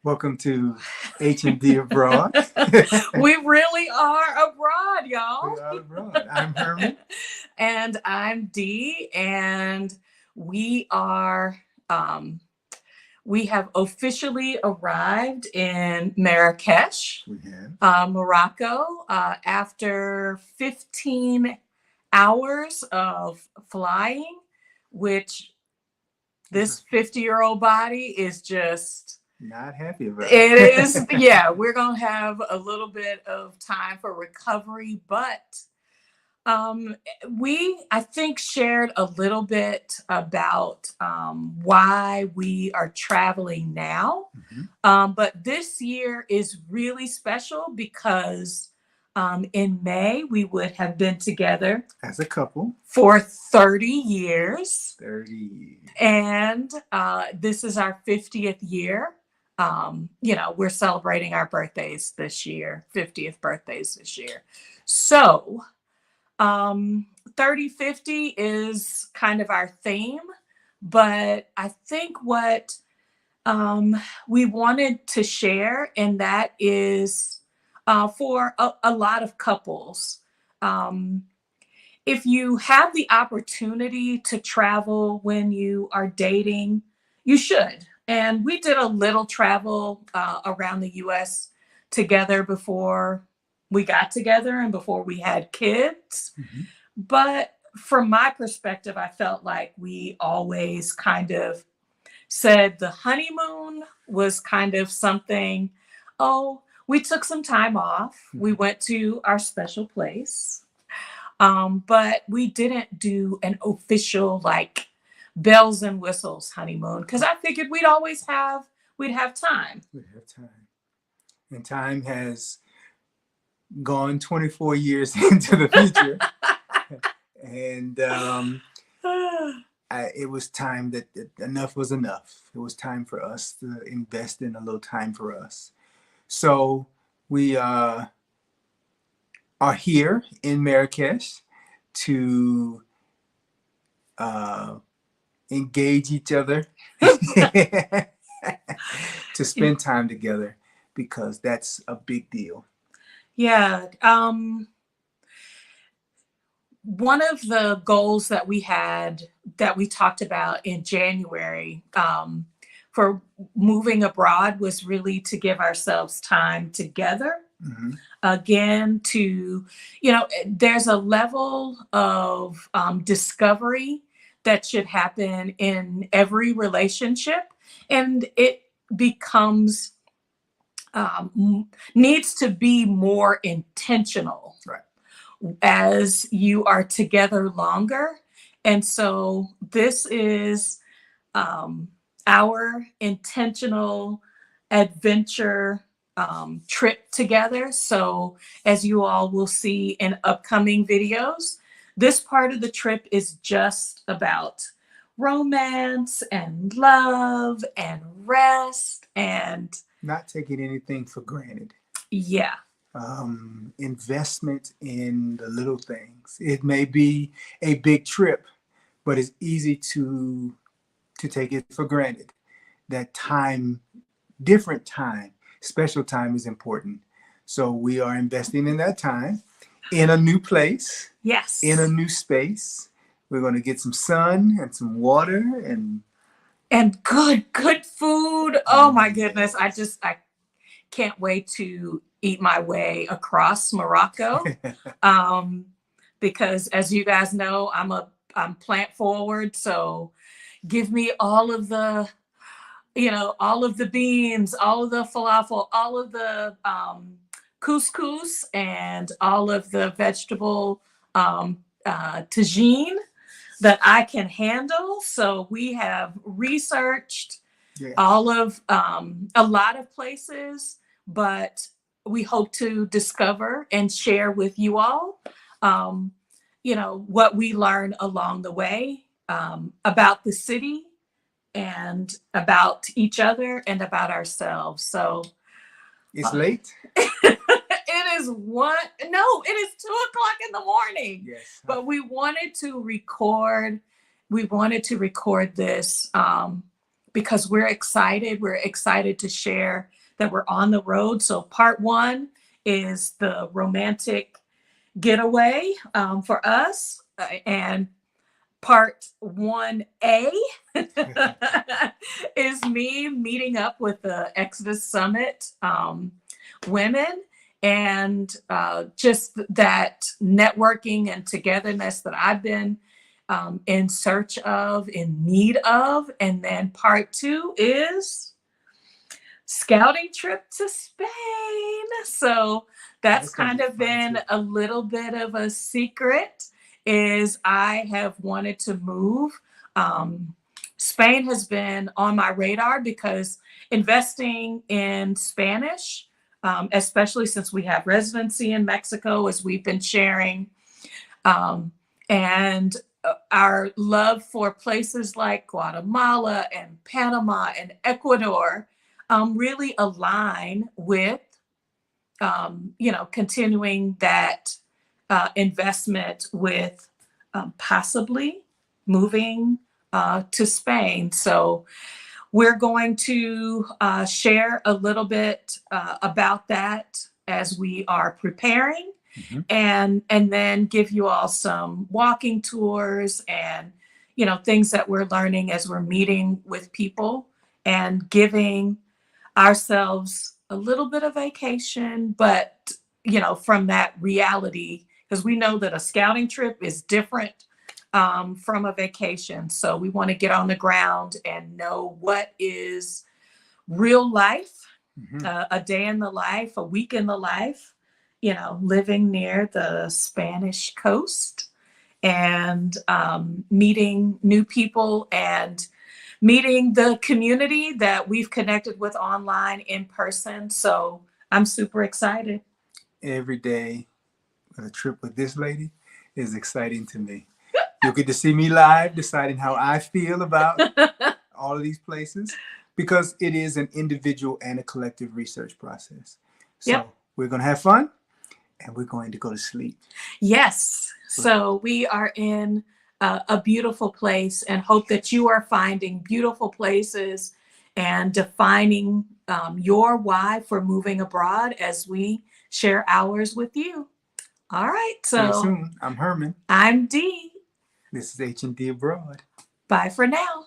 Welcome to H&D Abroad. We really are abroad, We y'all. are abroad. I'm Herman. And I'm Dee, and we are um, we have officially arrived in Marrakesh, We have. Morocco, after 15 hours of flying, which this 50-year-old body is just Not happy about it is, it. yeah, we're going to have a little bit of time for recovery, but um, I think, shared a little bit about why we are traveling now. Mhm. But this year is really special because in May we would have been together As a couple, for 30 years. 30. And this is our 50th year. We're celebrating our birthdays this year, 50th birthdays this year. So 3050 is kind of our theme, but I think what we wanted to share, and that is for a lot of couples. Um, if you have the opportunity to travel when you are dating, you should. And we did a little travel around the US together before we got together and before we had kids. Mhm. But from my perspective, I felt like we always kind of said the honeymoon was kind of something, oh, we took some time off. We Mhm. went to our special place, but we didn't do an official like bells and whistles honeymoon because I figured we'd have time. We have time. And time has gone 24 years into the future. And it was time that enough was enough. It was time for us to invest in a little time for us. So we are here in Marrakesh to uh, engage each other, to spend time together, because that's a big deal. Yeah. One of the goals that we had that we talked about in January for moving abroad was really to give ourselves time together. Mhm. Again, there's a level of discovery that should happen in every relationship, and it becomes needs to be more intentional Right. as you are together longer. And so this is um, our intentional adventure trip together. So, as you all will see in upcoming videos, this part of the trip is just about romance and love and rest. And Not taking anything for granted. yeah, Investment in the little things. It may be a big trip, but it's easy to take it for granted. That time, different time, special time is important. So we are investing in that time in a new place, in a yes. new space. We're going to get some sun and some water And good food. Oh my goodness. yes. I can't wait to eat my way across Morocco. Um, because as you guys know, I'm plant forward. So give me all of the, all of the beans, all of the falafel, all of the couscous, and all of the vegetable tagine that I can handle. So we have researched Yes. all of a lot of places, but we hope to discover and share with you all, um, what we learn along the way about the city and about each other and about ourselves. So It's late. it is one, no, it is 2 o'clock in the morning, Yes. but we wanted to record this because we're excited. We're excited to share that we're on the road. So part one is the romantic getaway for us. And part 1A is me meeting up with the Exodus Summit women, and just that networking and togetherness that I've been in search of, in need of. And then part two is scouting trip to Spain. So that's kind of been a little bit of a secret, is I have wanted to move. Spain has been on my radar because investing in Spanish, especially since we have residency in Mexico, as we've been sharing, and our love for places like Guatemala and Panama and Ecuador really align with, continuing that investment with possibly moving to Spain. So we're going to share a little bit about that as we are preparing, and then give you all some walking tours and, things that we're learning as we're meeting with people and giving ourselves a little bit of vacation, but, from that reality, because we know that a scouting trip is different from a vacation. So we want to get on the ground and know what is real life, a day in the life, a week in the life, living near the Spanish coast, and meeting new people and meeting the community that we've connected with online, in person. So I'm super excited. Every day with a trip with this lady is exciting to me. You'll get to see me live deciding how I feel about all of these places, because it is an individual and a collective research process. So we're going to have fun, and we're going to go to sleep. Yes. So we are in a beautiful place, and hope that you are finding beautiful places and defining your why for moving abroad as we share ours with you. All right. So see you soon. I'm Herman. I'm Dee. This is H&D Abroad. Bye for now.